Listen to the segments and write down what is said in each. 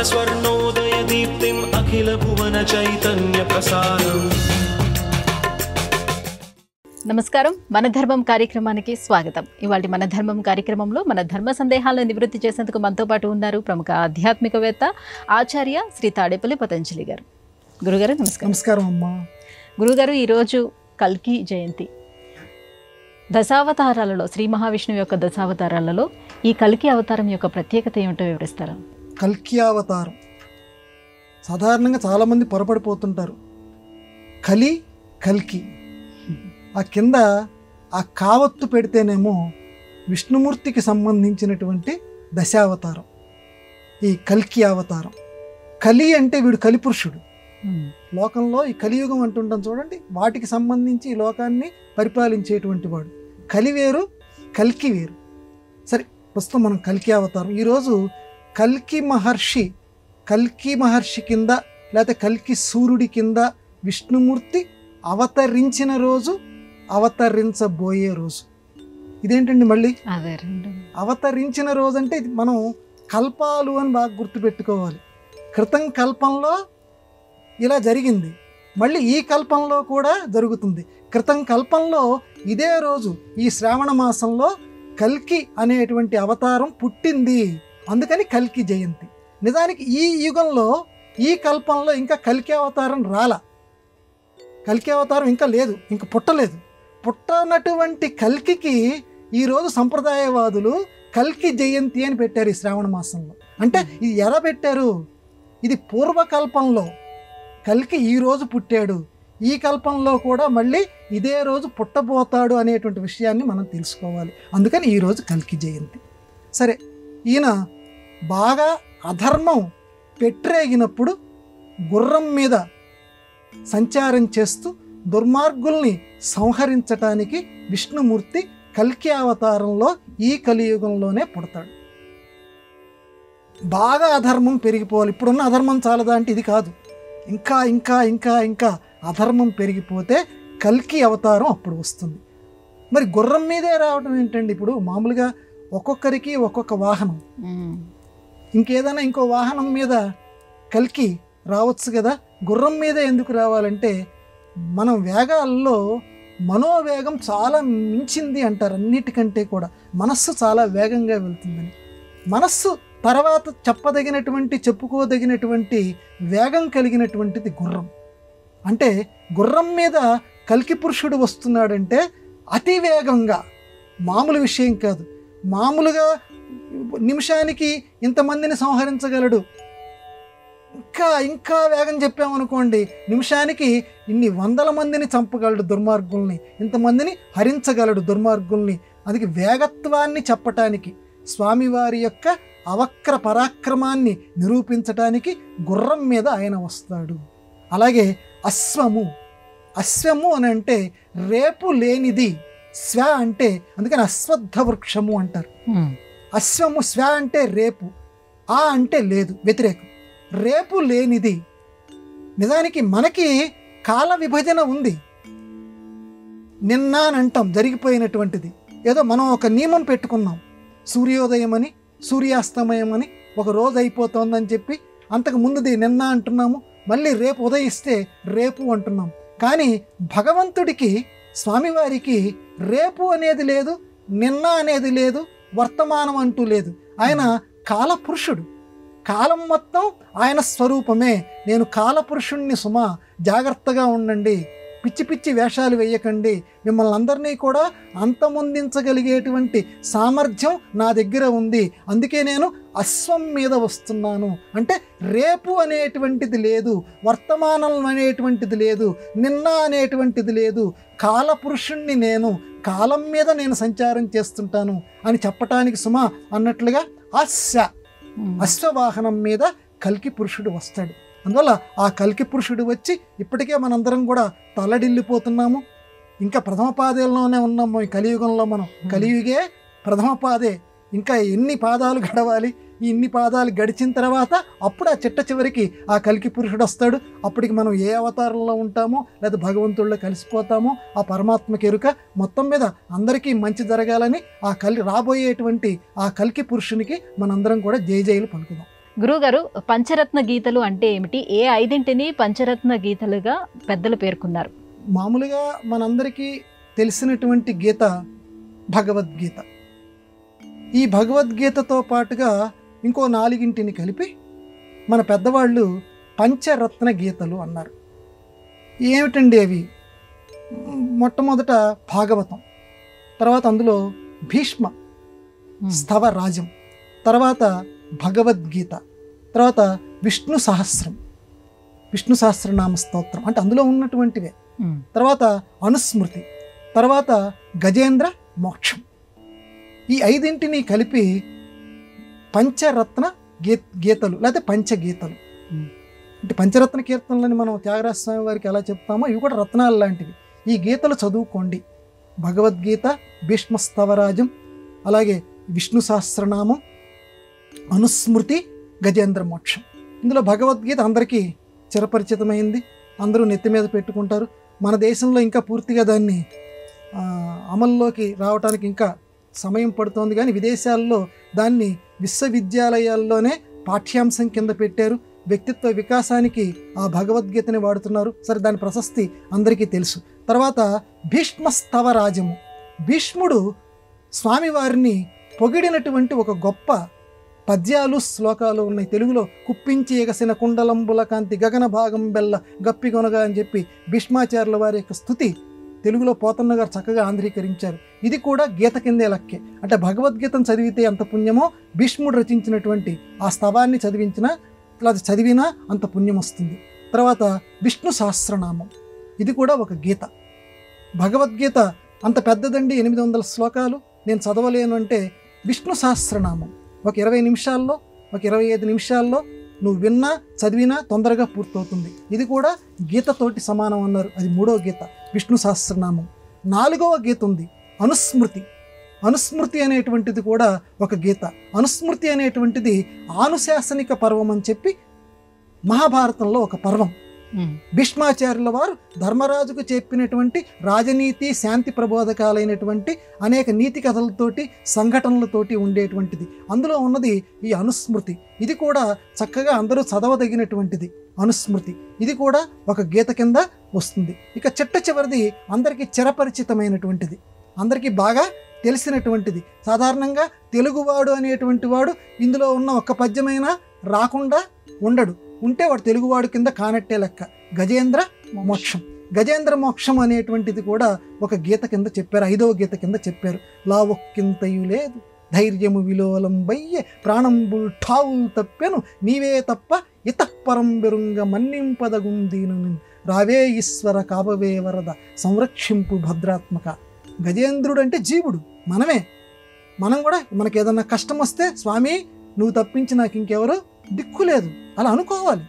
स्वर्णोदयदीप्तिम् अखिलभुवनचैतन्यप्रसारम्। నమస్కారం, మన ధర్మం కార్యక్రమానికి స్వాగతం. ఇవాళ మన ధర్మం కార్యక్రమంలో మన ధర్మ సందేహాలను నివృత్తి చేసేందుకు మనతో పాటు ఉన్నారు ప్రముఖ ఆధ్యాత్మికవేత్త ఆచార్య శ్రీ తాడేపల్లి పతంజలి గారు. గురుగారు నమస్కారం. నమస్కారం అమ్మా. గురుగారు, ఈరోజు కల్కి జయంతి. దశావతారాలలో శ్రీ మహావిష్ణువు యొక్క దశావతారాలలో ఈ కల్కి అవతారం యొక్క ప్రత్యేకత ఏమిటో వివరిస్తారా? కల్కి అవతారం సాధారణంగా చాలామంది పొరపడిపోతుంటారు. కల్కి ఆ కింద ఆ కావత్తు పెడితేనేమో విష్ణుమూర్తికి సంబంధించినటువంటి దశావతారం ఈ కల్కి అవతారం. కలి అంటే వీడు కలిపురుషుడు. లోకంలో ఈ కలియుగం అంటుంటాం చూడండి, వాటికి సంబంధించి ఈ లోకాన్ని పరిపాలించేటువంటి వాడు. కలి వేరు, కల్కి వేరు. సరే, ప్రస్తుతం మనం కల్కి అవతారం. ఈరోజు కల్కి మహర్షి కింద లేకపోతే కల్కి సూర్యుడి కింద విష్ణుమూర్తి అవతరించిన రోజు, అవతరించబోయే రోజు. ఇదేంటండి మళ్ళీ అవతరించిన రోజు అంటే ఇది మనం కల్పాలు అని బాగా గుర్తుపెట్టుకోవాలి. క్రితం కల్పంలో ఇలా జరిగింది, మళ్ళీ ఈ కల్పంలో కూడా జరుగుతుంది. క్రితం కల్పంలో ఇదే రోజు ఈ శ్రావణ మాసంలో కల్కి అనేటువంటి అవతారం పుట్టింది, అందుకని కల్కి జయంతి. నిజానికి ఈ యుగంలో ఈ కల్పంలో ఇంకా కల్కి అవతారం రాలా, కల్కి అవతారం ఇంకా లేదు, ఇంకా పుట్టలేదు. పుట్టనటువంటి కల్కికి ఈరోజు సంప్రదాయవాదులు కల్కి జయంతి అని పెట్టారు ఈ శ్రావణ మాసంలో. అంటే ఇది ఎలా పెట్టారు? ఇది పూర్వకల్పంలో కల్కి ఈరోజు పుట్టాడు, ఈ కల్పంలో కూడా మళ్ళీ ఇదే రోజు పుట్టబోతాడు అనేటువంటి విషయాన్ని మనం తెలుసుకోవాలి. అందుకని ఈరోజు కల్కి జయంతి. సరే, ఈయన బాగా అధర్మం పెట్టరేగినప్పుడు గుర్రం మీద సంచారం చేస్తూ దుర్మార్గుల్ని సంహరించటానికి విష్ణుమూర్తి కల్కి అవతారంలో ఈ కలియుగంలోనే పుడతాడు. బాగా అధర్మం పెరిగిపోవాలి. ఇప్పుడున్న అధర్మం చాలదా అంటే ఇది కాదు, ఇంకా ఇంకా ఇంకా ఇంకా అధర్మం పెరిగిపోతే కల్కి అవతారం అప్పుడు వస్తుంది. మరి గుర్రం మీదే రావడం ఏంటండి? ఇప్పుడు మామూలుగా ఒక్కొక్కరికి ఒక్కొక్క వాహనం, ఇంకేదైనా ఇంకో వాహనం మీద కల్కి రావచ్చు కదా, గుర్రం మీద ఎందుకు రావాలంటే మనం వేగాల్లో మనోవేగం చాలా మించింది అంటారు. అన్నిటికంటే కూడా మనస్సు చాలా వేగంగా వెళ్తుందని. మనస్సు తర్వాత చెప్పుకోదగినటువంటి వేగం కలిగినటువంటిది గుర్రం. అంటే గుర్రం మీద కల్కి పురుషుడు వస్తున్నాడంటే అతి వేగంగా, మామూలు విషయం కాదు. మామూలుగా నిమిషానికి ఇంతమందిని సంహరించగలడు, ఇంకా ఇంకా వేగం చెప్పామనుకోండి నిమిషానికి ఇన్ని వందల మందిని చంపగలడు దుర్మార్గుల్ని, ఇంతమందిని హరించగలడు దుర్మార్గుల్ని. అందుకే వేగత్వాన్ని చెప్పటానికి, స్వామివారి యొక్క అవక్ర పరాక్రమాన్ని నిరూపించటానికి గుర్రం మీద ఆయన వస్తాడు. అలాగే అశ్వము అని అంటే రేపు లేనిది, స్వ అంటే అందుకని అశ్వత్థ వృక్షము అంటారు. అశ్వము, స్వ అంటే రేపు, ఆ అంటే లేదు, వ్యతిరేకం. రేపు లేనిది. నిజానికి మనకి కాల విభజన ఉంది. నిన్న అని అంటాం, జరిగిపోయినటువంటిది. ఏదో మనం ఒక నియమం పెట్టుకున్నాం, సూర్యోదయం అని సూర్యాస్తమయం అని ఒక రోజు అయిపోతుందని చెప్పి అంతకు ముందుది నిన్న అంటున్నాము, మళ్ళీ రేపు ఉదయిస్తే రేపు అంటున్నాం. కానీ భగవంతుడికి, స్వామివారికి రేపు అనేది లేదు, నిన్న అనేది లేదు, వర్తమానం అంటూ లేదు. ఆయన కాలపురుషుడు, కాలం మొత్తం ఆయన స్వరూపమే. నేను కాలపురుషుణ్ణి సుమా, జాగ్రత్తగా ఉండండి, పిచ్చి పిచ్చి వేషాలు వేయకండి, మిమ్మల్ని అందరినీ కూడా అంతమొందించగలిగేటువంటి సామర్థ్యం నా దగ్గర ఉంది, అందుకే నేను అశ్వం మీద వస్తున్నాను. అంటే రేపు అనేటువంటిది లేదు, వర్తమానం అనేటువంటిది లేదు, నిన్న అనేటువంటిది లేదు, కాలపురుషుణ్ణి నేను, కాలం మీద నేను సంచారం చేస్తుంటాను అని చెప్పటానికి సుమా అన్నట్లుగా అశ్వవాహనం మీద కల్కి పురుషుడు వస్తాడు. అందువల్ల ఆ కల్కి పురుషుడు వచ్చి ఇప్పటికే మనందరం కూడా తల్లడిల్లిపోతున్నాము. ఇంకా ప్రథమ పాదేల్లోనే ఉన్నాము ఈ కలియుగంలో. మనం కలియుగే ప్రథమ పాదే. ఇంకా ఎన్ని పాదాలు గడవాలి? ఈ ఇన్ని పాదాలు గడిచిన తర్వాత అప్పుడు ఆ చిట్ట చివరికి ఆ కల్కి పురుషుడు వస్తాడు. అప్పటికి మనం ఏ అవతారంలో ఉంటామో లేదా భగవంతుడిలో కలిసిపోతామో ఆ పరమాత్మకి ఎరుక. మొత్తం మీద అందరికీ మంచి జరగాలని రాబోయేటువంటి ఆ కల్కి పురుషునికి మనందరం కూడా జై జైలు పలుకుదాం. గురువుగారు, పంచరత్న గీతలు అంటే ఏమిటి? ఏ 5ంటిని పంచరత్న గీతలుగా పెద్దలు పేర్కొన్నారు? మామూలుగా మనందరికీ తెలిసినటువంటి గీత భగవద్గీత. ఈ భగవద్గీతతో పాటుగా ఇంకో 4ంటిని కలిపి మన పెద్దవాళ్ళు పంచరత్న గీతలు అన్నారు. ఏమిటండి అవి? మొట్టమొదట భాగవతం, తర్వాత అందులో భీష్మ స్తవ రాజం, తర్వాత భగవద్గీత, తర్వాత విష్ణు సహస్రనామ స్తోత్రం అంటే అందులో ఉన్నటువంటివే, తర్వాత అనుస్మృతి, తర్వాత గజేంద్ర మోక్షం. ఈ 5ంటిని కలిపి పంచరత్న గీతలు లేదా పంచగీతలు అంటే పంచరత్న కీర్తనలని మనం త్యాగరాజ స్వామి వారికి ఎలా చెప్తామో ఇవి కూడా రత్నాలు లాంటివి. ఈ గీతలు చదువుకోండి. భగవద్గీత, భీష్మస్తవరాజం, అలాగే విష్ణు సహస్రనామం, అనుస్మృతి, గజేంద్ర మోక్షం. ఇందులో భగవద్గీత అందరికీ చిరపరిచితమైంది, అందరూ నెత్తి మీద పెట్టుకుంటారు. మన దేశంలో ఇంకా పూర్తిగా దాన్ని అమల్లోకి రావడానికి ఇంకా సమయం పడుతోంది, కానీ విదేశాల్లో దాన్ని విశ్వవిద్యాలయాల్లోనే పాఠ్యాంశం కింద పెట్టారు. వ్యక్తిత్వ వికాసానికి ఆ భగవద్గీతని వాడుతున్నారు. సరే, దాని ప్రశస్తి అందరికీ తెలుసు. తర్వాత భీష్మస్తవరాజము, భీష్ముడు స్వామివారిని పొగిడినటువంటి ఒక గొప్ప పద్యాలు శ్లోకాలు ఉన్నాయి. తెలుగులో కుప్పించి ఎగసిన కుండలంబుల కాంతి గగన భాగం బెల్ల గప్పిగొనగా అని చెప్పి భీష్మాచార్యుల వారి యొక్క స్థుతి తెలుగులో పోతన్న గారు చక్కగా ఆంధ్రీకరించారు. ఇది కూడా గీత కిందే లెక్కే. అంటే భగవద్గీతను చదివితే ఎంత పుణ్యమో భీష్ముడు రచించినటువంటి ఆ స్తవాన్ని చదివినా అంత పుణ్యం వస్తుంది. తర్వాత విష్ణు సహస్రనామం, ఇది కూడా ఒక గీత. భగవద్గీత అంత పెద్దదండి, 800 శ్లోకాలు, నేను చదవలేను అంటే విష్ణు సహస్రనామం ఒక 20 నిమిషాల్లో, ఒక 25 నిమిషాల్లో నువ్వు విన్నా చదివినా తొందరగా పూర్తవుతుంది. ఇది కూడా గీతతోటి సమానం అన్నారు. అది 3వ గీత విష్ణు సహస్రనామం. 4వ గీత ఉంది అనుస్మృతి. అనుస్మృతి అనేటువంటిది కూడా ఒక గీత. అనుస్మృతి అనేటువంటిది ఆనుశాసనిక పర్వం అని చెప్పి మహాభారతంలో ఒక పర్వం. భీష్మాచార్యుల వారు ధర్మరాజుకు చెప్పినటువంటి రాజనీతి, శాంతి ప్రబోధకాలైనటువంటి అనేక నీతి కథలతోటి, సంఘటనలతోటి ఉండేటువంటిది. అందులో ఉన్నది ఈ అనుస్మృతి. ఇది కూడా చక్కగా అందరూ చదవదగినటువంటిది అనుస్మృతి. ఇది కూడా ఒక గీత కింద వస్తుంది. ఇక చిట్ట చివరిది అందరికీ చిరపరిచితమైనటువంటిది, అందరికీ బాగా తెలిసినటువంటిది. సాధారణంగా తెలుగువాడు అనేటువంటి వాడు ఇందులో ఉన్న ఒక్క పద్యమైనా రాకుండా ఉండడు, ఉంటే వాడు తెలుగువాడు కింద కానట్టే లెక్క. గజేంద్ర మోక్షం. గజేంద్ర మోక్షం అనేటువంటిది కూడా ఒక గీత కింద చెప్పారు, 5వ గీత కింద చెప్పారు. లావొక్కింతయు లేదు ధైర్యము విలోలం బయ్యే ప్రాణంబుల్ ఠావులు తప్పెను నీవే తప్ప ఇతఃపరం బెరుంగ మన్నింపదగుందీను రావే ఈశ్వర కాపవే వరద సంరక్షింపు భద్రాత్మక. గజేంద్రుడు అంటే జీవుడు, మనం కూడా మనకి ఏదన్నా కష్టం వస్తే స్వామి నువ్వు తప్పించి నాకు ఇంకెవరు దిక్కు లేదు అలా అనుకోవాలి.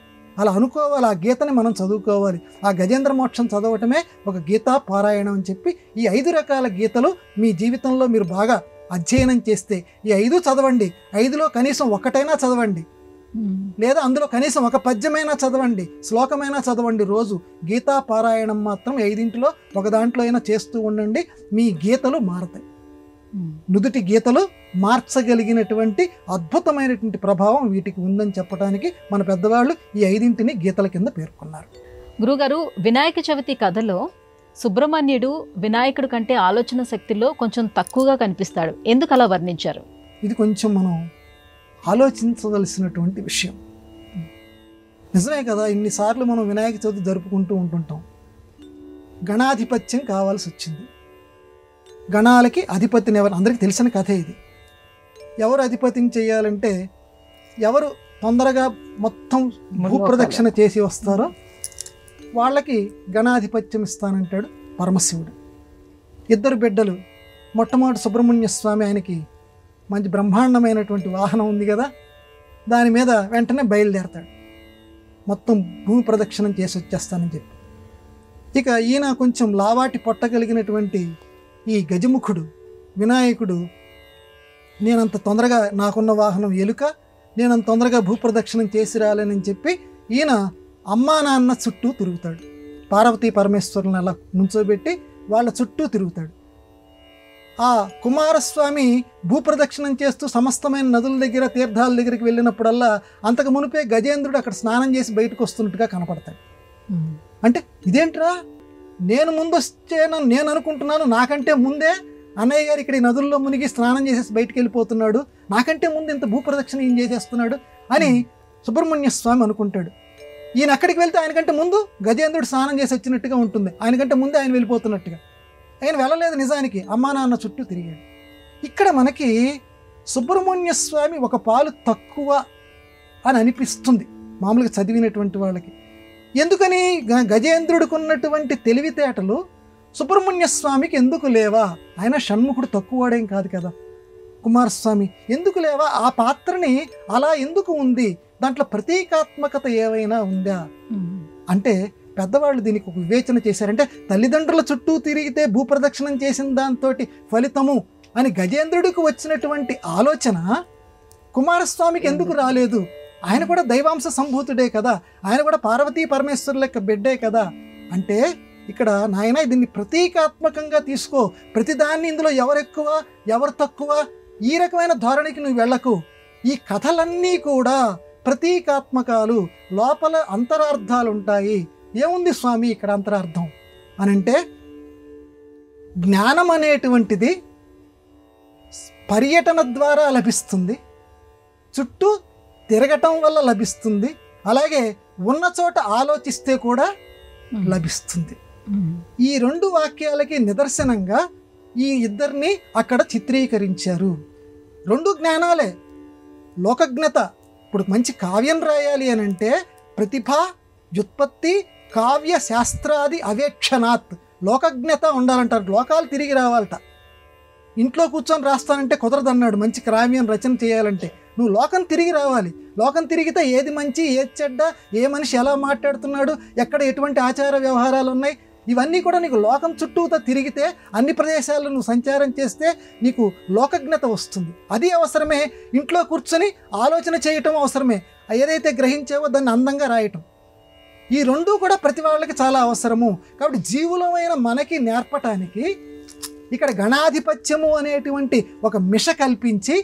ఆ గీతని మనం చదువుకోవాలి. ఆ గజేంద్ర మోక్షం చదవటమే ఒక గీతా పారాయణం అని చెప్పి ఈ 5 రకాల గీతలు మీ జీవితంలో మీరు బాగా అధ్యయనం చేస్తే ఈ 5 చదవండి. 5లో కనీసం ఒకటైనా చదవండి, లేదా అందులో కనీసం ఒక పద్యమైనా చదవండి, శ్లోకమైనా చదవండి. రోజు గీతా పారాయణం మాత్రం 5లో ఒక దాంట్లో అయినా చేస్తూ ఉండండి. మీ గీతలు మారతాయి. నుదుటి గీతలు మార్చగలిగినటువంటి అద్భుతమైనటువంటి ప్రభావం వీటికి ఉందని చెప్పడానికి మన పెద్దవాళ్ళు ఈ 5ంటిని గీతల కింద పేర్కొన్నారు. గురుగారు, వినాయక చవితి కథలో సుబ్రహ్మణ్యుడు వినాయకుడి కంటే ఆలోచన శక్తిలో కొంచెం తక్కువగా కనిపిస్తాడు. ఎందుకు అలా వర్ణించారు? ఇది కొంచెం మనం ఆలోచించవలసినటువంటి విషయం. నిజమే కదా, ఇన్నిసార్లు మనం వినాయక చవితి జరుపుకుంటూ ఉంటుంటాం. గణాధిపత్యం కావాల్సి వచ్చింది. గణాలకి అధిపతిని ఎవరు, అందరికీ తెలిసిన కథే ఇది. ఎవరు అధిపతిని చేయాలంటే, ఎవరు తొందరగా మొత్తం భూప్రదక్షిణ చేసి వస్తారో వాళ్ళకి గణాధిపత్యం ఇస్తానంటాడు పరమశివుడు. 2 బిడ్డలు, మొట్టమొదటి సుబ్రహ్మణ్య స్వామి, ఆయనకి మంచి బ్రహ్మాండమైనటువంటి వాహనం ఉంది కదా, దాని మీద వెంటనే బయలుదేరతాడు, మొత్తం భూమి ప్రదక్షిణం చేసి వచ్చేస్తానని చెప్పి. ఇక ఈయన కొంచెం లావాటి పొట్టగలిగినటువంటి ఈ గజముఖుడు వినాయకుడు, నేనంత తొందరగా నాకున్న వాహనం ఎలుక, నేనంత తొందరగా భూప్రదక్షిణం చేసి రాలేనని చెప్పి ఈయన అమ్మా నాన్న చుట్టూ తిరుగుతాడు. పార్వతీ పరమేశ్వరులను అలా నుంచోబెట్టి వాళ్ళ చుట్టూ తిరుగుతాడు. ఆ కుమారస్వామి భూప్రదక్షిణం చేస్తూ సమస్తమైన నదుల దగ్గర తీర్థాల దగ్గరికి వెళ్ళినప్పుడల్లా అంతకు మునిపే గజేంద్రుడు అక్కడ స్నానం చేసి బయటకు వస్తున్నట్టుగా కనపడతాడు. అంటే ఇదేంట్రా, నేను ముందు వచ్చేనని నేను అనుకుంటున్నాను, నాకంటే ముందే అన్నయ్య గారు ఇక్కడ ఈ నదుల్లో మునిగి స్నానం చేసేసి బయటికి వెళ్ళిపోతున్నాడు, నాకంటే ముందు ఇంత భూప్రదక్షిణ ఏం చేసేస్తున్నాడు అని సుబ్రహ్మణ్య స్వామి అనుకుంటాడు. ఈయన అక్కడికి వెళ్తే ఆయనకంటే ముందు గజేంద్రుడు స్నానం చేసి వచ్చినట్టుగా ఉంటుంది, ఆయనకంటే ముందే ఆయన వెళ్ళిపోతున్నట్టుగా. ఆయన వెళ్ళలేదు, నిజానికి అమ్మా నాన్న చుట్టూ తిరిగాడు. ఇక్కడ మనకి సుబ్రహ్మణ్య స్వామి ఒక పాలు తక్కువ అని అనిపిస్తుంది మామూలుగా చదివినటువంటి వాళ్ళకి. ఎందుకని? గజేంద్రుడికి ఉన్నటువంటి తెలివితేటలు సుబ్రహ్మణ్య స్వామికి ఎందుకు లేవా? ఆయన షణ్ముఖుడు తక్కువడేం కాదు కదా. కుమారస్వామి ఎందుకు లేవా? ఆ పాత్రని అలా ఎందుకు ఉంది? దాంట్లో ప్రతీకాత్మకత ఏవైనా ఉందా అంటే పెద్దవాళ్ళు దీనికి ఒక వివేచన చేశారంటే, తల్లిదండ్రుల చుట్టూ తిరిగితే భూప్రదక్షిణం చేసిన దాంతో ఫలితము అని గజేంద్రుడికి వచ్చినటువంటి ఆలోచన కుమారస్వామికి ఎందుకు రాలేదు? ఆయన కూడా దైవాంశ సంభూతుడే కదా, ఆయన కూడా పార్వతీ పరమేశ్వరుల యొక్క బిడ్డే కదా. అంటే ఇక్కడ నాయన దీన్ని ప్రతీకాత్మకంగా తీసుకో, ప్రతిదాన్ని ఇందులో ఎవరెక్కువ ఎవరు తక్కువ ఈ రకమైన ధోరణికి నువ్వు వెళ్ళకు. ఈ కథలన్నీ కూడా ప్రతీకాత్మకాలు, లోపల అంతరార్థాలు ఉంటాయి. ఏముంది స్వామి ఇక్కడ అంతరార్థం అనంటే, జ్ఞానం అనేటువంటిది పర్యటన ద్వారా లభిస్తుంది, చుట్టూ తిరగటం వల్ల లభిస్తుంది, అలాగే ఉన్న చోట ఆలోచిస్తే కూడా లభిస్తుంది. ఈ రెండు వాక్యాలకి నిదర్శనంగా ఈ ఇద్దరిని అక్కడ చిత్రీకరించారు. రెండు జ్ఞానాలే. లోకజ్ఞత, ఇప్పుడు మంచి కావ్యం రాయాలి అని అంటే ప్రతిభ, వ్యుత్పత్తి, కావ్య శాస్త్రాది అవేక్షణాత్ లోకజ్ఞత ఉండాలంటారు. లోకాలు తిరిగి రావాలట. ఇంట్లో కూర్చొని రాస్తానంటే కుదరదన్నాడు. మంచి కావ్యం రచన చేయాలంటే నువ్వు లోకం తిరిగి రావాలి. లోకం తిరిగితే ఏది మంచి, ఏది చెడ్డ, ఏ మనిషి ఎలా మాట్లాడుతున్నాడు, ఎక్కడ ఎటువంటి ఆచార వ్యవహారాలు ఉన్నాయి, ఇవన్నీ కూడా నీకు లోకం చుట్టూతో తిరిగితే, అన్ని ప్రదేశాల్లో నువ్వు సంచారం చేస్తే నీకు లోకజ్ఞత వస్తుంది. అది అవసరమే. ఇంట్లో కూర్చొని ఆలోచన చేయటం అవసరమే. ఏదైతే గ్రహించావో దాన్ని అందంగా రాయటం, ఈ రెండూ కూడా ప్రతి వాళ్ళకి చాలా అవసరము. కాబట్టి జీవులమైన మనకి నేర్పటానికి ఇక్కడ గణాధిపత్యము అనేటువంటి ఒక మిష కల్పించి,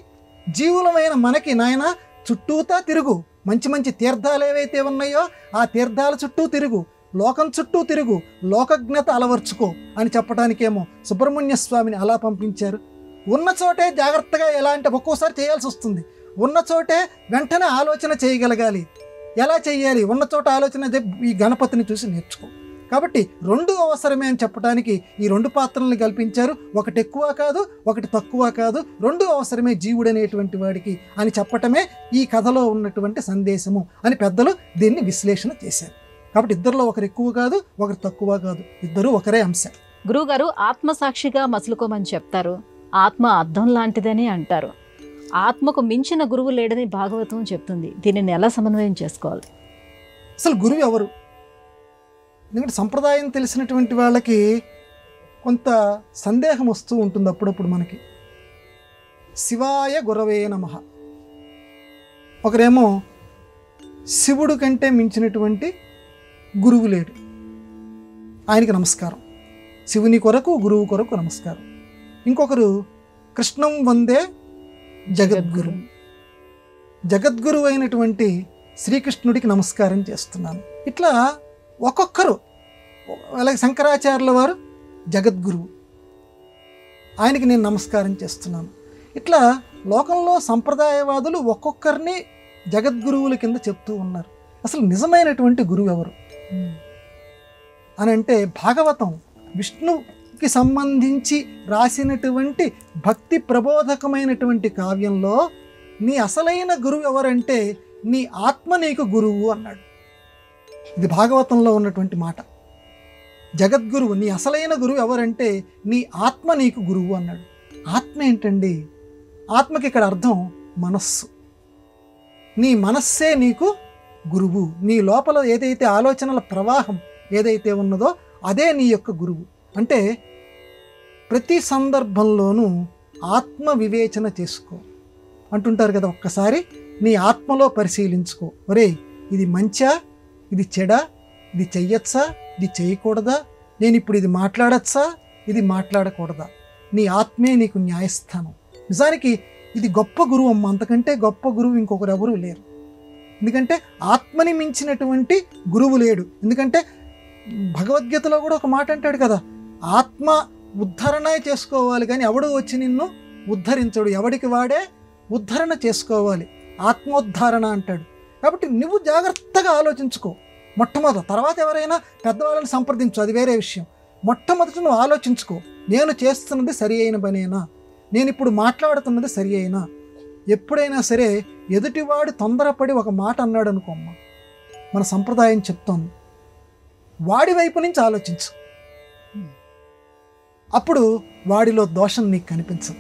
జీవులమైన మనకి నాయన చుట్టూతా తిరుగు, మంచి మంచి తీర్థాలు ఏవైతే ఉన్నాయో ఆ తీర్థాల చుట్టూ తిరుగు, లోకం చుట్టూ తిరుగు, లోకజ్ఞత అలవర్చుకో అని చెప్పడానికేమో సుబ్రహ్మణ్య స్వామిని అలా పంపించారు. ఉన్న చోటే జాగ్రత్తగా, ఎలా అంటే ఒక్కోసారి చేయాల్సి వస్తుంది, ఉన్న చోటే వెంటనే ఆలోచన చేయగలగాలి. ఎలా చేయాలి? ఉన్న చోట ఆలోచన ఈ గణపతిని చూసి నేర్చుకో. కాబట్టి రెండు అవసరమే అని చెప్పడానికి ఈ రెండు పాత్రలను కల్పించారు. ఒకటి ఎక్కువ కాదు, ఒకటి తక్కువ కాదు, రెండు అవసరమే జీవుడనేటువంటి వాడికి అని చెప్పటమే ఈ కథలో ఉన్నటువంటి సందేశము అని పెద్దలు దీన్ని విశ్లేషణ చేశారు. కాబట్టి ఇద్దరిలో ఒకరు ఎక్కువ కాదు, ఒకరు తక్కువ కాదు, ఇద్దరు ఒకరే అంశం. గురువుగారు ఆత్మసాక్షిగా మసులుకోమని చెప్తారు, ఆత్మ అద్దం లాంటిదని అంటారు. ఆత్మకు మించిన గురువు లేడని భాగవతం చెప్తుంది. దీనిని ఎలా సమన్వయం చేసుకోవాలి? అసలు గురువు ఎవరు? ఎందుకంటే సంప్రదాయం తెలిసినటువంటి వాళ్ళకి కొంత సందేహం వస్తూ ఉంటుంది అప్పుడప్పుడు మనకి. శివాయ గురవే నమః. ఒకరేమో శివుడు కంటే మించినటువంటి గురువు లేడు, ఆయనకి నమస్కారం, శివుని కొరకు గురువు కొరకు నమస్కారం. ఇంకొకరు కృష్ణం వందే జగద్గురు, జగద్గురు అయినటువంటి శ్రీకృష్ణుడికి నమస్కారం చేస్తున్నాను. ఇట్లా ఒక్కొక్కరు, అలాగే శంకరాచార్యుల వారు జగద్గురువు, ఆయనకి నేను నమస్కారం చేస్తున్నాను. ఇట్లా లోకంలో సంప్రదాయవాదులు ఒక్కొక్కరిని జగద్గురువుల కింద చెప్తూ ఉన్నారు. అసలు నిజమైనటువంటి గురువు ఎవరు అని అంటే, భాగవతం విష్ణుకి సంబంధించి రాసినటువంటి భక్తి ప్రబోధకమైనటువంటి కావ్యంలో నీ అసలైన గురువు ఎవరంటే నీ ఆత్మ నీకు గురువు అన్నాడు. ఇది భాగవతంలో ఉన్నటువంటి మాట. జగద్గురువు, నీ అసలైన గురువు ఎవరంటే నీ ఆత్మ నీకు గురువు అన్నాడు. ఆత్మ ఏంటండి? ఆత్మకి ఇక్కడ అర్థం మనస్సు. నీ మనస్సే నీకు గురువు. నీ లోపల ఏదైతే ఆలోచనల ప్రవాహం ఏదైతే ఉన్నదో అదే నీ యొక్క గురువు. అంటే ప్రతి సందర్భంలోనూ ఆత్మ వివేచన చేసుకో అంటుంటారు కదా. ఒక్కసారి నీ ఆత్మలో పరిశీలించుకో. ఒరే, ఇది మంచా, ఇది చెడా, ఇది చెయ్యొచ్చా, ఇది చేయకూడదా, నేను ఇప్పుడు ఇది మాట్లాడచ్చా, ఇది మాట్లాడకూడదా, నీ ఆత్మే నీకు న్యాయస్థానం. నిజానికి ఇది గొప్ప గురువు అమ్మ, అంతకంటే గొప్ప గురువు ఇంకొకరు ఎవరూ లేరు. ఎందుకంటే ఆత్మని మించినటువంటి గురువు లేడు. ఎందుకంటే భగవద్గీతలో కూడా ఒక మాట అంటాడు కదా, ఆత్మ ఉద్ధరణ చేసుకోవాలి కానీ ఎవడు వచ్చి నిన్ను ఉద్ధరించడు, ఎవడికి వాడే ఉద్ధరణ చేసుకోవాలి, ఆత్మోద్ధరణ అంటాడు. కాబట్టి నువ్వు జాగ్రత్తగా ఆలోచించుకో మొట్టమొదట. తర్వాత ఎవరైనా పెద్దవాళ్ళని సంప్రదించు, అది వేరే విషయం. మొట్టమొదట నువ్వు ఆలోచించుకో, నేను చేస్తున్నది సరి అయిన పనేనా, నేను ఇప్పుడు మాట్లాడుతున్నది సరి అయినా. ఎప్పుడైనా సరే ఎదుటివాడు తొందరపడి ఒక మాట అన్నాడు అనుకోమ్మ, మన సంప్రదాయం చెప్తోంది, వాడి వైపు నుంచి ఆలోచించు, అప్పుడు వాడిలో దోషం నీకు కనిపించదు.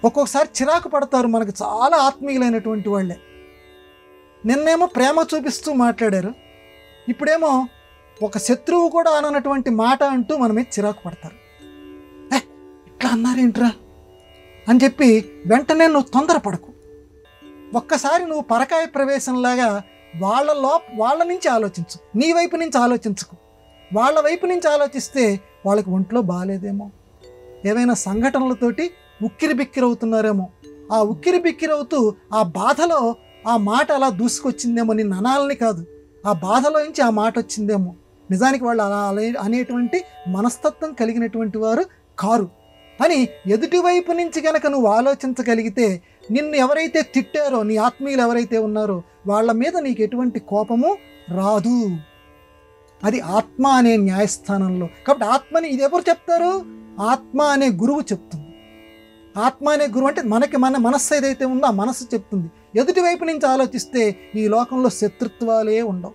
ఒక్కొక్కసారి చిరాకు పడతారు మనకు చాలా ఆత్మీయులైనటువంటి వాళ్ళే. నిన్నేమో ప్రేమ చూపిస్తూ మాట్లాడారు, ఇప్పుడేమో ఒక శత్రువు కూడా అననటువంటి మాట అంటూ మన మీద చిరాకు పడతారు. ఇట్లా అన్నారేంట్రా అని చెప్పి వెంటనే నువ్వు తొందరపడకు. ఒక్కసారి నువ్వు పరకాయ ప్రవేశంలాగా వాళ్ళ నుంచి ఆలోచించు, నీ వైపు నుంచి ఆలోచించుకు. వాళ్ళ వైపు నుంచి ఆలోచిస్తే వాళ్ళకి ఒంట్లో బాగాలేదేమో, ఏవైనా సంఘటనలతోటి ఉక్కిరి బిక్కిరవుతున్నారేమో, ఆ ఉక్కిరి బిక్కిరవుతూ ఆ బాధలో ఆ మాట అలా దూసుకొచ్చిందేమో, నిన్ను అనాలని కాదు, ఆ బాధలో నుంచి ఆ మాట వచ్చిందేమో. నిజానికి వాళ్ళు అలా అనేటువంటి మనస్తత్వం కలిగినటువంటి వారు కారు అని ఎదుటివైపు నుంచి కనుక నువ్వు ఆలోచించగలిగితే, నిన్ను ఎవరైతే తిట్టారో, నీ ఆత్మీయులు ఎవరైతే ఉన్నారో వాళ్ళ మీద నీకు ఎటువంటి కోపము రాదు. అది ఆత్మ అనే న్యాయస్థానంలో. కాబట్టి ఆత్మని ఇది ఎవరు చెప్తారు? ఆత్మ అనే గురువు చెప్తుంది. ఆత్మ అనే గురువు అంటే మన మనస్సు ఏదైతే ఉందో ఆ మనస్సు చెప్తుంది. ఎదుటి వైపు నుంచి ఆలోచిస్తే ఈ లోకంలో శత్రుత్వాలే ఉండవు,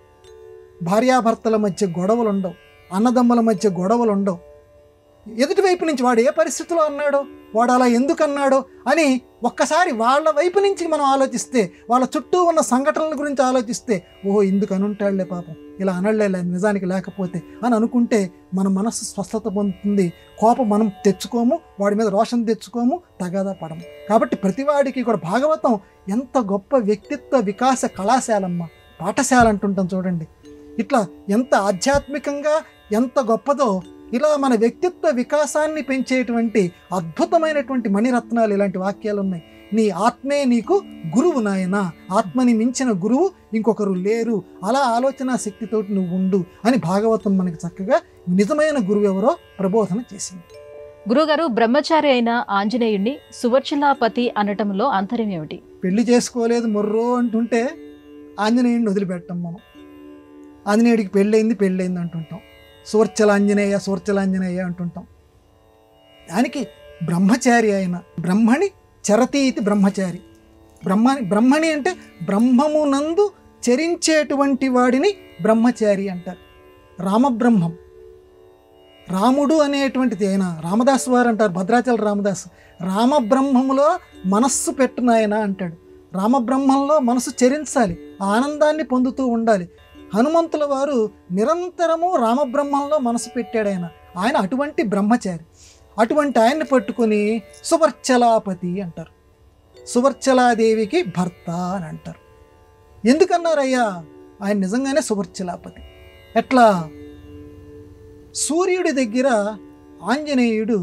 భార్యాభర్తల మధ్య గొడవలు ఉండవు, అన్నదమ్ముల మధ్య గొడవలు ఉండవు. ఎదుటి వైపు నుంచి వాడు ఏ పరిస్థితిలో అన్నాడో, వాడు అలా ఎందుకు అన్నాడో అని ఒక్కసారి వాళ్ళ వైపు నుంచి మనం ఆలోచిస్తే, వాళ్ళ చుట్టూ ఉన్న సంఘటనల గురించి ఆలోచిస్తే, ఓహో ఇందుకు అనుంటాడులే పాపం, ఇలా అనలే నిజానికి లేకపోతే అని అనుకుంటే మన మనస్సు స్వస్థత పొందుతుంది. కోపం మనం తెచ్చుకోము, వాడి మీద రోషం తెచ్చుకోము, తగాదా పడము. కాబట్టి ప్రతివాడికి కూడా భాగవతం ఎంత గొప్ప వ్యక్తిత్వ వికాస కళాశాలమ్మ, పాఠశాల అంటుంటాం చూడండి. ఇట్లా ఎంత ఆధ్యాత్మికంగా ఎంత గొప్పదో, ఇలా మన వ్యక్తిత్వ వికాసాన్ని పెంచేటువంటి అద్భుతమైనటువంటి మణిరత్నాలు ఇలాంటి వాక్యాలు ఉన్నాయి. నీ ఆత్మే నీకు గురువు నాయన, ఆత్మని మించిన గురువు ఇంకొకరు లేరు, అలా ఆలోచన శక్తితోటి నువ్వు ఉండు అని భాగవతం మనకి చక్కగా నిజమైన గురువు ఎవరో ప్రబోధన చేసింది. గురుగారు, బ్రహ్మచారి అయిన ఆంజనేయుడిని సువర్చలాపతి అనటంలో అంతరం ఏమిటి? పెళ్లి చేసుకోలేదు మొర్రో అంటుంటే ఆంజనేయుడిని వదిలిపెట్టం మనం. ఆంజనేయుడికి పెళ్ళయింది అంటుంటాం, సువర్చలాంజనేయ అంటుంటాం. దానికి బ్రహ్మచారి అయిన బ్రహ్మణి చరతి ఇది బ్రహ్మచారి. బ్రహ్మణి అంటే బ్రహ్మమునందు చరించేటువంటి వాడిని బ్రహ్మచారి అంటారు. రామబ్రహ్మం, రాముడు అనేటువంటిది ఆయన రామదాసు వారు అంటారు, భద్రాచల రామదాసు, రామబ్రహ్మములో మనస్సు పెట్టునాయన అంటాడు. రామబ్రహ్మంలో మనసు చరించాలి, ఆనందాన్ని పొందుతూ ఉండాలి. హనుమంతుల వారు నిరంతరము రామబ్రహ్మంలో మనసు పెట్టాడు ఆయన అటువంటి బ్రహ్మచారి. అటువంటి ఆయన్ని పట్టుకొని సువర్చలాపతి అంటారు, సువర్చలాదేవికి భర్త అని అంటారు. ఎందుకన్నారయ్యా? ఆయన నిజంగానే సువర్చలాపతి. ఎట్లా? సూర్యుడి దగ్గర ఆంజనేయుడు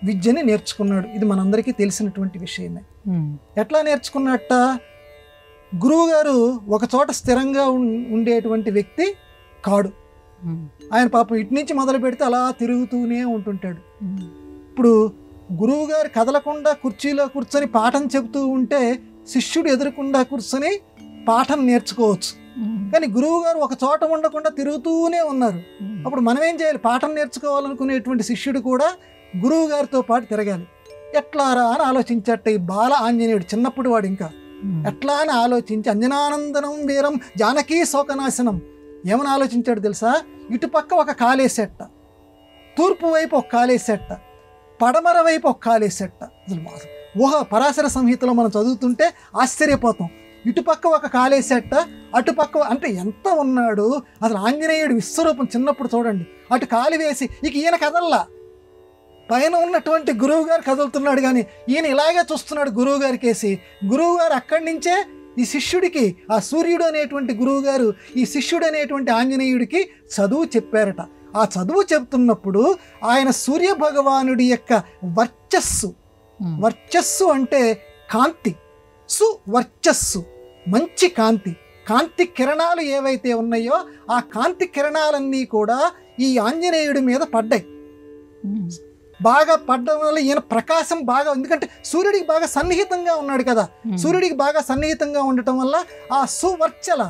విద్యని నేర్చుకున్నాడు, ఇది మనందరికీ తెలిసినటువంటి విషయమే. ఎట్లా నేర్చుకున్నట్ట? గురువుగారు ఒక చోట స్థిరంగా ఉండేటువంటి వ్యక్తి కాడు. ఆయన పాపం ఇటు నుంచి మొదలు పెడితే అలా తిరుగుతూనే ఉంటుంటాడు. ఇప్పుడు గురువుగారు కదలకుండా కుర్చీలో కూర్చొని పాఠం చెబుతూ ఉంటే శిష్యుడు ఎదురకుండా కూర్చొని పాఠం నేర్చుకోవచ్చు. కానీ గురువుగారు ఒక చోట ఉండకుండా తిరుగుతూనే ఉన్నారు. అప్పుడు మనం ఏం చేయాలి? పాఠం నేర్చుకోవాలనుకునేటువంటి శిష్యుడు కూడా గురువు గారితో పాటు తిరగాలి. ఎట్లారా అని ఆలోచించట ఈ బాల ఆంజనేయుడు. చిన్నప్పుడు వాడు ఇంకా ఎట్లా అని ఆలోచించి అంజనానందనం వీరం జానకీ శోకనాశనం ఏమని ఆలోచించాడు తెలుసా? ఇటుపక్క ఒక కాలేసేట, తూర్పు వైపు ఒక కాలేసేట, పడమర వైపు ఒక కాలేసేట. ఊహ పరాశర సంహితలో మనం చదువుతుంటే ఆశ్చర్యపోతాం. ఇటుపక్క ఒక కాలేసేట, అటుపక్క అంటే ఎంత ఉన్నాడు అసలు ఆంజనేయుడు విశ్వరూపం. చిన్నప్పుడు చూడండి, అటు కాలు వేసి ఇక ఈయన కదల్లా, పైన ఉన్నటువంటి గురువు గారు కదులుతున్నాడు కానీ ఈయన ఇలాగే చూస్తున్నాడు గురువు గారికి వేసి. గురువు గారు అక్కడి నుంచే ఈ శిష్యుడికి, ఆ సూర్యుడు అనేటువంటి గురువు గారు ఈ శిష్యుడు అనేటువంటి ఆంజనేయుడికి చదువు చెప్పారట. ఆ చదువు చెప్తున్నప్పుడు ఆయన సూర్య భగవానుడి యొక్క వర్చస్సు, వర్చస్సు అంటే కాంతి, సువర్చస్సు మంచి కాంతి, కాంతి కిరణాలు ఏవైతే ఉన్నాయో ఆ కాంతి కిరణాలన్నీ కూడా ఈ ఆంజనేయుడి మీద పడ్డాయి. బాగా పడ్డం వల్ల ఈయన ప్రకాశం బాగా, ఎందుకంటే సూర్యుడికి బాగా సన్నిహితంగా ఉన్నాడు కదా, సూర్యుడికి బాగా సన్నిహితంగా ఉండటం వల్ల ఆ సువర్చల,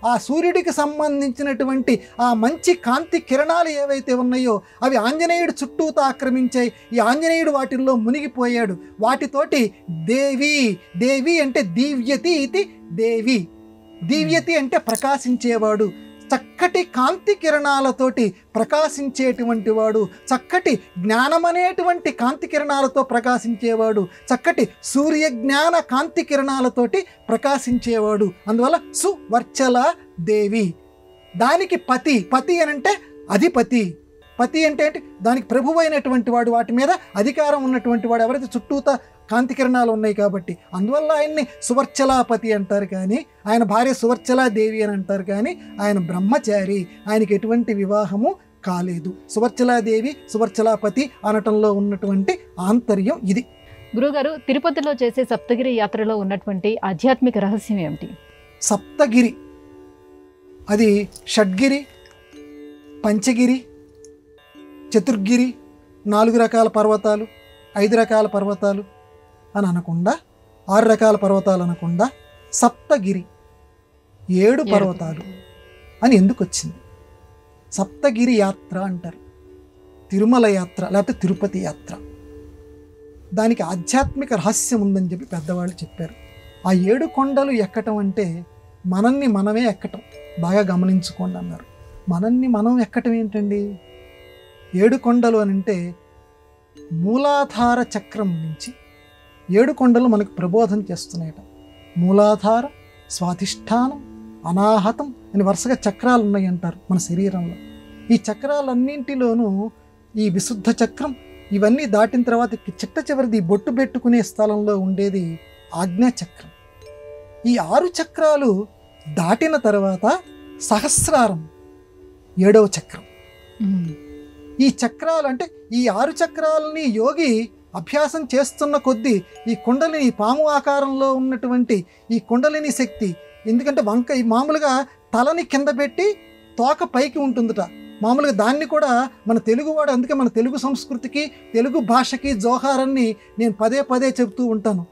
ఆ సూర్యుడికి సంబంధించినటువంటి ఆ మంచి కాంతి కిరణాలు ఏవైతే ఉన్నాయో అవి ఆంజనేయుడు చుట్టూతో ఆక్రమించాయి. ఈ ఆంజనేయుడు వాటిల్లో మునిగిపోయాడు. వాటితోటి దేవి, దేవి అంటే దివ్యతి ఇది దేవి, దివ్యతి అంటే ప్రకాశించేవాడు, చక్కటి కాంతి కిరణాలతోటి ప్రకాశించేటువంటి వాడు, చక్కటి జ్ఞానమనేటువంటి కాంతి కిరణాలతో ప్రకాశించేవాడు, చక్కటి సూర్యజ్ఞాన కాంతి కిరణాలతోటి ప్రకాశించేవాడు. అందువల్ల సువర్చల దేవి. దానికి పతి, పతి అని అంటే అధిపతి, పతి అంటే ఏంటి, దానికి ప్రభువు అయినటువంటి వాడు, వాటి మీద అధికారం ఉన్నటువంటి వాడు, ఎవరైతే చుట్టూతా కాంతి కిరణాలు ఉన్నాయి కాబట్టి. అందువల్ల ఆయన్ని సువర్చలాపతి అంటారు, కానీ ఆయన భార్య సువర్చలాదేవి అని అంటారు, కానీ ఆయన బ్రహ్మచారి, ఆయనకి ఎటువంటి వివాహము కాలేదు. సువర్చలాదేవి, సువర్చలాపతి అనటంలో ఉన్నటువంటి ఆంతర్యం ఇది. గురుగారు, తిరుపతిలో చేసే సప్తగిరి యాత్రలో ఉన్నటువంటి ఆధ్యాత్మిక రహస్యం ఏమిటి? సప్తగిరి అది షడ్గిరి, పంచగిరి, చతుర్గిరి, 4 రకాల పర్వతాలు, 5 రకాల పర్వతాలు అని అనకుండా, 6 రకాల పర్వతాలు అనకుండా సప్తగిరి 7 పర్వతాలు అని ఎందుకు వచ్చింది? సప్తగిరి యాత్ర అంటారు, తిరుమల యాత్ర లేకపోతే తిరుపతి యాత్ర. దానికి ఆధ్యాత్మిక రహస్యం ఉందని చెప్పి పెద్దవాళ్ళు చెప్పారు. ఆ 7 కొండలు ఎక్కటం అంటే మనల్ని మనమే ఎక్కటం. బాగా గమనించుకోండి అన్నారు. మనల్ని మనం ఎక్కటం ఏంటండి? 7 కొండలు అని అంటే మూలాధార చక్రం నుంచి 7 కొండలు మనకు ప్రబోధం చేస్తున్నాయట. మూలాధారం, స్వాధిష్టానం, అనాహతం అని వరుసగా చక్రాలు ఉన్నాయి అంటారు మన శరీరంలో. ఈ చక్రాలన్నింటిలోనూ ఈ విశుద్ధ చక్రం ఇవన్నీ దాటిన తర్వాత చిట్ట చివరిది బొట్టు పెట్టుకునే స్థలంలో ఉండేది ఆజ్ఞా చక్రం. ఈ 6 చక్రాలు దాటిన తర్వాత సహస్రారం 7వ చక్రం. ఈ చక్రాలు అంటే ఈ 6 చక్రాలని యోగి అభ్యాసం చేస్తున్న కొద్దీ ఈ కుండలిని, పాము ఆకారంలో ఉన్నటువంటి ఈ కుండలిని శక్తి, ఎందుకంటే మామూలుగా తలని కింద పెట్టి తోక పైకి ఉంటుందట. మామూలుగా దాన్ని కూడా మన తెలుగువాడు, అందుకే మన తెలుగు సంస్కృతికి, తెలుగు భాషకి జోహారాన్ని నేను పదే పదే చెప్తూ ఉంటాను.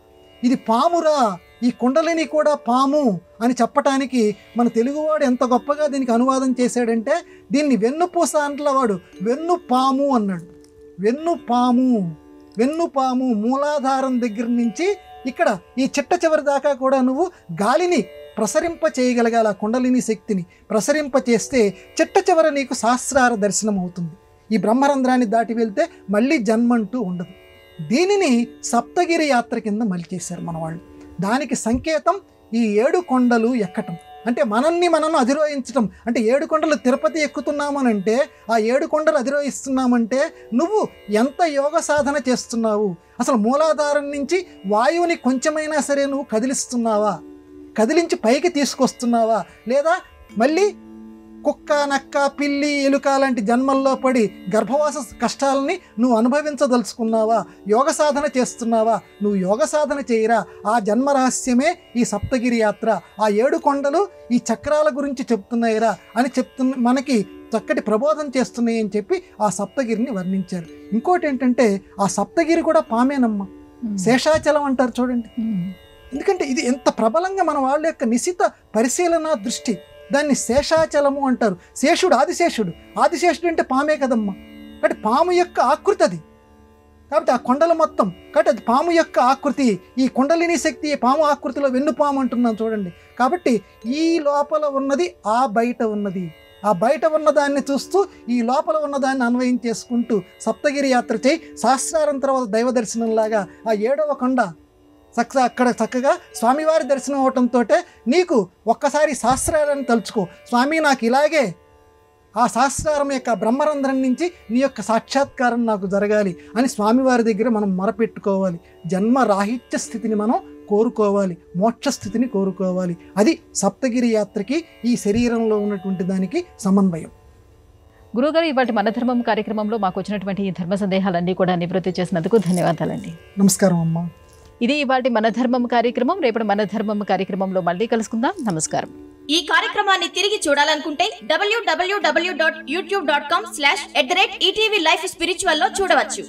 ఇది పామురా, ఈ కుండలిని కూడా పాము అని చెప్పటానికి మన తెలుగువాడు ఎంత గొప్పగా దీనికి అనువాదం చేశాడంటే, దీన్ని వెన్నుపూస అంటలవాడు వెన్ను పాము అన్నాడు. వెన్నుపాము, వెన్నుపాము మూలాధారం దగ్గర నుంచి ఇక్కడ ఈ చిట్ట చివరి దాకా కూడా నువ్వు గాలిని ప్రసరింప చేయగలగాలి. ఆ కుండలిని శక్తిని ప్రసరింప చేస్తే చిట్ట చివర నీకు సహస్రార దర్శనం అవుతుంది. ఈ బ్రహ్మరంధ్రాన్ని దాటి వెళ్తే మళ్ళీ జన్మంటూ ఉండదు. దీనిని సప్తగిరి యాత్ర కింద మలిచేశారు మన వాళ్ళు. దానికి సంకేతం ఈ 7 కొండలు ఎక్కటం, అంటే మనల్ని మనం అధిరోహించటం. అంటే 7 కొండలు తిరుపతి ఎక్కుతున్నామనంటే, ఆ 7 కొండలు అధిరోహిస్తున్నామంటే నువ్వు ఎంత యోగ సాధన చేస్తున్నావు, అసలు మూలాధారం నుంచి వాయువుని కొంచెమైనా సరే నువ్వు కదిలిస్తున్నావా, కదిలించి పైకి తీసుకొస్తున్నావా, లేదా మళ్ళీ కుక్క, నక్క, పిల్లి, ఎలుక లాంటి జన్మల్లో పడి గర్భవాస కష్టాలని నువ్వు అనుభవించదలుచుకున్నావా, యోగ సాధన చేస్తున్నావా? నువ్వు యోగ సాధన చేయరా. ఆ జన్మ రహస్యమే ఈ సప్తగిరి యాత్ర. ఆ 7 కొండలు ఈ చక్రాల గురించి చెప్తున్నాయిరా అని మనకి చక్కటి ప్రబోధం చేస్తున్నాయి అని చెప్పి ఆ సప్తగిరిని వర్ణించారు. ఇంకోటి ఏంటంటే ఆ సప్తగిరి కూడా పామేనమ్మ, శేషాచలం అంటారు చూడండి. ఎందుకంటే ఇది ఎంత ప్రబలంగా మన వాళ్ళ యొక్క నిశిత పరిశీలన దృష్టి, దాన్ని శేషాచలము అంటారు. శేషుడు, ఆదిశేషుడు, ఆదిశేషుడు అంటే పామే కదమ్మా. కాబట్టి పాము యొక్క ఆకృతి అది. కాబట్టి ఆ కొండలు మొత్తం, కాబట్టి అది పాము యొక్క ఆకృతి. ఈ కుండలిని శక్తి పాము ఆకృతిలో వెన్నుపాము అంటున్నాం చూడండి. కాబట్టి ఈ లోపల ఉన్నది ఆ బయట ఉన్నది, ఆ బయట ఉన్నదాన్ని చూస్తూ ఈ లోపల ఉన్నదాన్ని అన్వయం చేసుకుంటూ సప్తగిరి యాత్ర చేయి. సహస్రారం తర్వాత దైవ దర్శనంలాగా ఆ 7వ కొండ అక్కడ చక్కగా స్వామివారి దర్శనం అవటంతో నీకు ఒక్కసారి సహస్రారాన్ని తలుచుకో, స్వామి నాకు ఇలాగే ఆ సహస్రారం యొక్క బ్రహ్మరంధ్రం నుంచి నీ యొక్క సాక్షాత్కారం నాకు జరగాలి అని స్వామివారి దగ్గర మనం మొరపెట్టుకోవాలి. జన్మ రాహిత్య స్థితిని మనం కోరుకోవాలి, మోక్ష స్థితిని కోరుకోవాలి. అది సప్తగిరి యాత్రకి ఈ శరీరంలో ఉన్నటువంటి దానికి సమన్వయం. గురుగారు, ఇవాటి మన ధర్మం కార్యక్రమంలో మాకు వచ్చినటువంటి ఈ ధర్మ సందేహాలన్నీ కూడా నివృత్తి చేసినందుకు ధన్యవాదాలండి. నమస్కారం అమ్మా. ఇది ఇవాటి మన ధర్మం కార్యక్రమం. రేపటి మన ధర్మం కార్యక్రమంలో మళ్ళీ కలుసుకుందాం. నమస్కారం. ఈ కార్యక్రమాన్ని తిరిగి చూడాలనుకుంటే www.youtube.com/ETV Life Spiritual లో చూడవచ్చు.